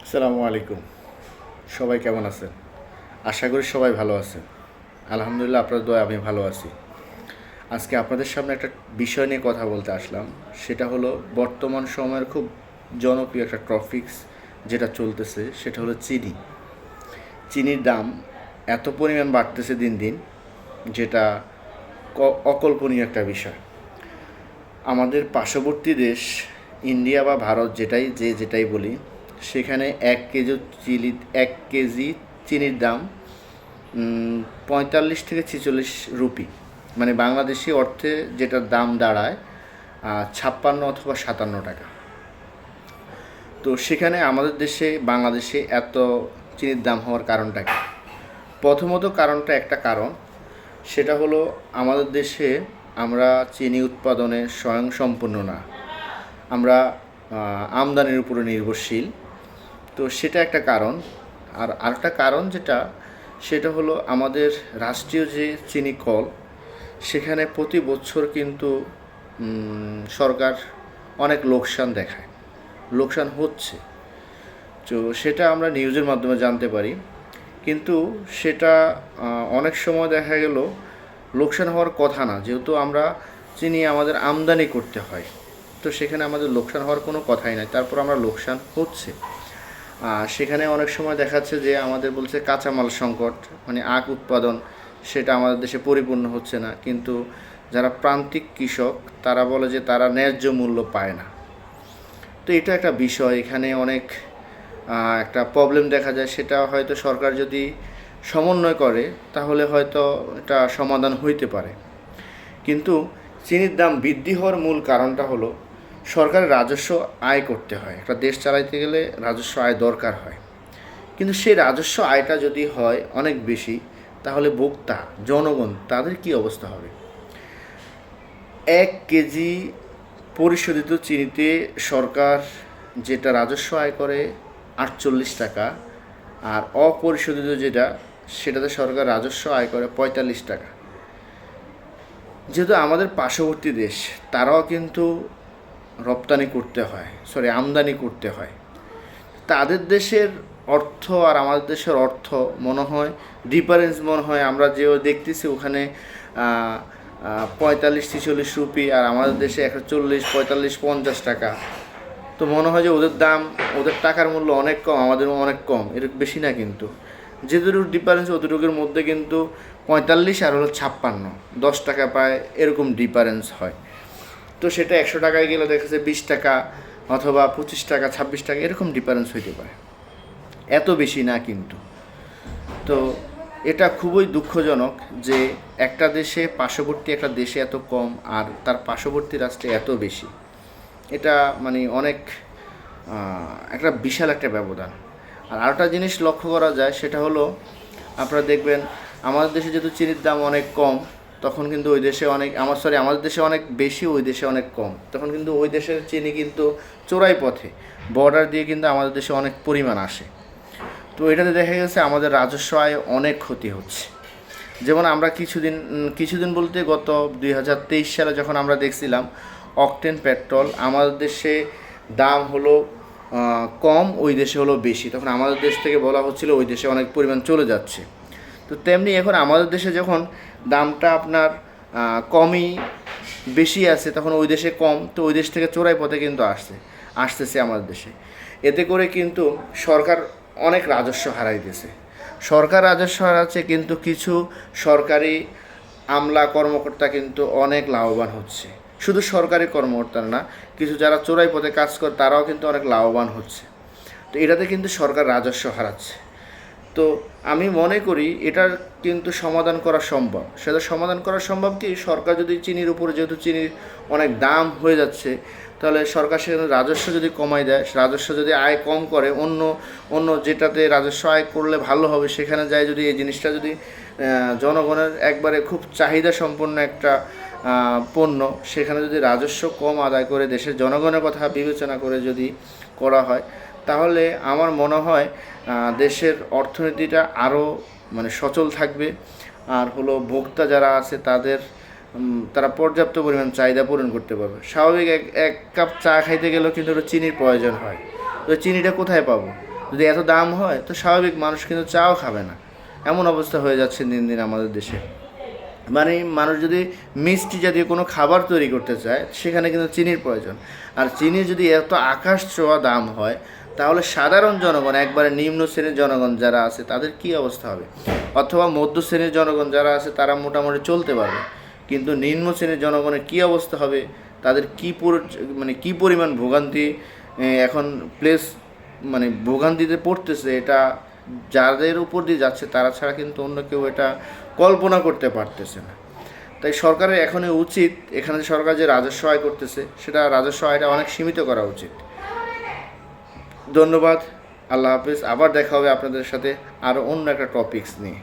আসসালামু আলাইকুম। সবাই কেমন আছেন? আশা করি সবাই ভালো আছেন। আলহামদুলিল্লাহ, আপনার দোয়ায় আমি ভালো আছি। আজকে আপনাদের সামনে একটা বিষয় নিয়ে কথা বলতে আসলাম। সেটা হলো বর্তমান সময়ের খুব জনপ্রিয় একটা টপিকস যেটা চলতেছে, সেটা হলো চিনি। চিনির দাম এত পরিমাণ বাড়তেছে দিন দিন, যেটা অকল্পনীয় একটা বিষয়। আমাদের পার্শ্ববর্তী দেশ ইন্ডিয়া বা ভারত, যেটাই বলি, সেখানে 1 কেজি চিনির দাম 45 থেকে 46 রুপি, মানে বাংলাদেশি অর্থে যেটার দাম দাঁড়ায় 56 অথবা 57 টাকা। তো সেখানে আমাদের দেশে, বাংলাদেশে এত চিনির দাম হওয়ার কারণটা কি? প্রথমত কারণটা একটা কারণ, সেটা হলো আমাদের দেশে আমরা চিনি উৎপাদনে স্বয়ংসম্পূর্ণ না। আমরা আমদানির উপরে নির্ভরশীল। তো সেটা একটা কারণ। আর আরেকটা কারণ সেটা হলো আমাদের রাষ্ট্রীয় যে চিনি কল, সেখানে প্রতি বছর কিন্তু সরকার অনেক লোকসান হচ্ছে। তো সেটা আমরা নিউজের মাধ্যমে জানতে পারি। কিন্তু সেটা অনেক সময় দেখা গেল লোকসান হওয়ার কথা না, যেহেতু আমরা চিনি আমাদের আমদানি করতে হয়। তো সেখানে আমাদের লোকসান হওয়ার কোনো কথাই নাই, তারপর আমরা লোকসান হচ্ছে। সেখানে অনেক সময় দেখাচ্ছে যে আমাদের বলছে কাঁচামাল সংকট, মানে আখ উৎপাদন সেটা আমাদের দেশে পরিপূর্ণ হচ্ছে না। কিন্তু যারা প্রান্তিক কৃষক, তারা বলে যে তারা ন্যায্য মূল্য পায় না। তো এটা একটা বিষয়, এখানে অনেক একটা প্রবলেম দেখা যায়। সেটা হয়তো সরকার যদি সমন্বয় করে তাহলে হয়তো এটা সমাধান হইতে পারে। কিন্তু চিনির দাম বৃদ্ধি হওয়ার মূল কারণটা হলো সরকারের রাজস্ব আয় করতে হয়। একটা দেশ চালাইতে গেলে রাজস্ব আয় দরকার হয়। কিন্তু সেই রাজস্ব আয়টা যদি হয় অনেক বেশি, তাহলে ভোক্তা, জনগণ, তাদের কি অবস্থা হবে? 1 কেজি পরিশোধিত চিনিতে সরকার যেটা রাজস্ব আয় করে 48 টাকা, আর অপরিশোধিত সেটাতে সরকার রাজস্ব আয় করে 45 টাকা। যেহেতু আমাদের পার্শ্ববর্তী দেশ, তারাও কিন্তু আমদানি করতে হয়। তাদের দেশের অর্থ আর আমাদের দেশের অর্থ ডিফারেন্স মনে হয় আমরা যে দেখতেছি ওখানে 45-46 রুপি, আর আমাদের দেশে 140-45-50 টাকা। তো মনে হয় যে ওদের টাকার মূল্য অনেক কম, আমাদের অনেক কম, এরকম বেশি না। কিন্তু যেটুকু ডিফারেন্স, অতটুকুর মধ্যে কিন্তু 45 আর হলো 56, 10 টাকা পায়, এরকম ডিফারেন্স হয়। তো সেটা 100 টাকায় গেলে দেখা যাচ্ছে 20 টাকা অথবা 25 টাকা, 26 টাকা, এরকম ডিফারেন্স হইতে পারে, এত বেশি না কিন্তু। তো এটা খুবই দুঃখজনক যে পার্শ্ববর্তী একটা দেশে এত কম আর তার পার্শ্ববর্তী রাষ্ট্রে এত বেশি। এটা মানে অনেক একটা বিশাল একটা ব্যবধান। আর আরেকটা জিনিস লক্ষ্য করা যায়, সেটা হলো আপনারা দেখবেন আমাদের দেশে যেহেতু চিনির দাম অনেক কম, তখন কিন্তু আমাদের দেশে অনেক বেশি, ওই দেশে অনেক কম। তখন কিন্তু ওই দেশের চিনি কিন্তু চোরাই পথে বর্ডার দিয়ে কিন্তু আমাদের দেশে অনেক পরিমাণ আসে। তো এটাতে দেখা গেছে আমাদের রাজস্ব আয় অনেক ক্ষতি হচ্ছে। যেমন আমরা কিছুদিন বলতে গত 2023 সালে যখন আমরা দেখছিলাম অকটেন পেট্রোল আমাদের দেশে দাম হলো কম, ওই দেশে হলো বেশি, তখন আমাদের দেশ থেকে বলা হচ্ছিল ওই দেশে অনেক পরিমাণ চলে যাচ্ছে। তো তেমনি এখন আমাদের দেশে যখন দামটা আপনার কমই বেশি আছে, তখন ওই দেশে কম, তো ওই দেশ থেকে চোরাই পথে কিন্তু আসতেছে আমাদের দেশে। এতে করে কিন্তু সরকার অনেক রাজস্ব হারাইতেছে। সরকার রাজস্ব হারাচ্ছে, কিন্তু কিছু সরকারি আমলা কর্মকর্তা কিন্তু অনেক লাভবান হচ্ছে। শুধু সরকারি কর্মকর্তা না, কিছু যারা চোরাই পথে কাজ করে তারাও কিন্তু অনেক লাভবান হচ্ছে। তো এটাতে কিন্তু সরকার রাজস্ব হারাচ্ছে। তো আমি মনে করি এটার কিন্তু সমাধান করা সম্ভব। সেটা সমাধান করা সম্ভব কি, সরকার যদি চিনির উপরে, যেহেতু চিনির অনেক দাম হয়ে যাচ্ছে, তাহলে সরকার সেখানে রাজস্ব যদি কমাই দেয়, রাজস্ব যদি আয় কম করে, অন্য যেটাতে রাজস্ব আয় করলে ভালো হবে সেখানে যায় যদি এই জিনিসটা যদি জনগণের একবারে খুব চাহিদা সম্পন্ন একটা পণ্য, সেখানে যদি রাজস্ব কম আদায় করে দেশের জনগণের কথা বিবেচনা করে যদি করা হয়, তাহলে আমার মনে হয় দেশের অর্থনীতিটা আরও মানে সচল থাকবে। আর হলো ভোক্তা যারা আছে তারা পর্যাপ্ত পরিমাণ চাহিদা পূরণ করতে পারবে। স্বাভাবিক এক কাপ চা খাইতে গেলেও কিন্তু চিনির প্রয়োজন হয়। তো চিনিটা কোথায় পাবো? যদি এত দাম হয় তো স্বাভাবিক মানুষ কিন্তু চাও খাবে না, এমন অবস্থা হয়ে যাচ্ছে দিন দিন আমাদের দেশে। মানে মানুষ যদি মিষ্টি জাতীয় কোনো খাবার তৈরি করতে চায় সেখানে কিন্তু চিনির প্রয়োজন, আর চিনি যদি এত আকাশ ছোঁয়া দাম হয় তাহলে সাধারণ জনগণ, একবারে নিম্ন শ্রেণীর জনগণ যারা আছে তাদের কি অবস্থা হবে? অথবা মধ্য শ্রেণীর জনগণ যারা আছে তারা মোটামুটি চলতে পারবে, কিন্তু নিম্ন শ্রেণীর জনগণের কী অবস্থা হবে? তাদের মানে কী পরিমাণ ভোগান্তি এখন ভোগান্তিতে পড়তেছে, এটা যাদের উপর দিয়ে যাচ্ছে তারা ছাড়া কিন্তু অন্য কেউ এটা কল্পনা করতে পারতেছে না। তাই সরকারের এখনই উচিত, এখানে সরকার যে রাজস্ব আয় করতেছে সেটা রাজস্ব আয়টা অনেক সীমিত করা উচিত। ধন্যবাদ, আল্লাহ হাফিজ। আবার দেখা হবে আপনাদের সাথে আরও অন্য একটা টপিকস নিয়ে।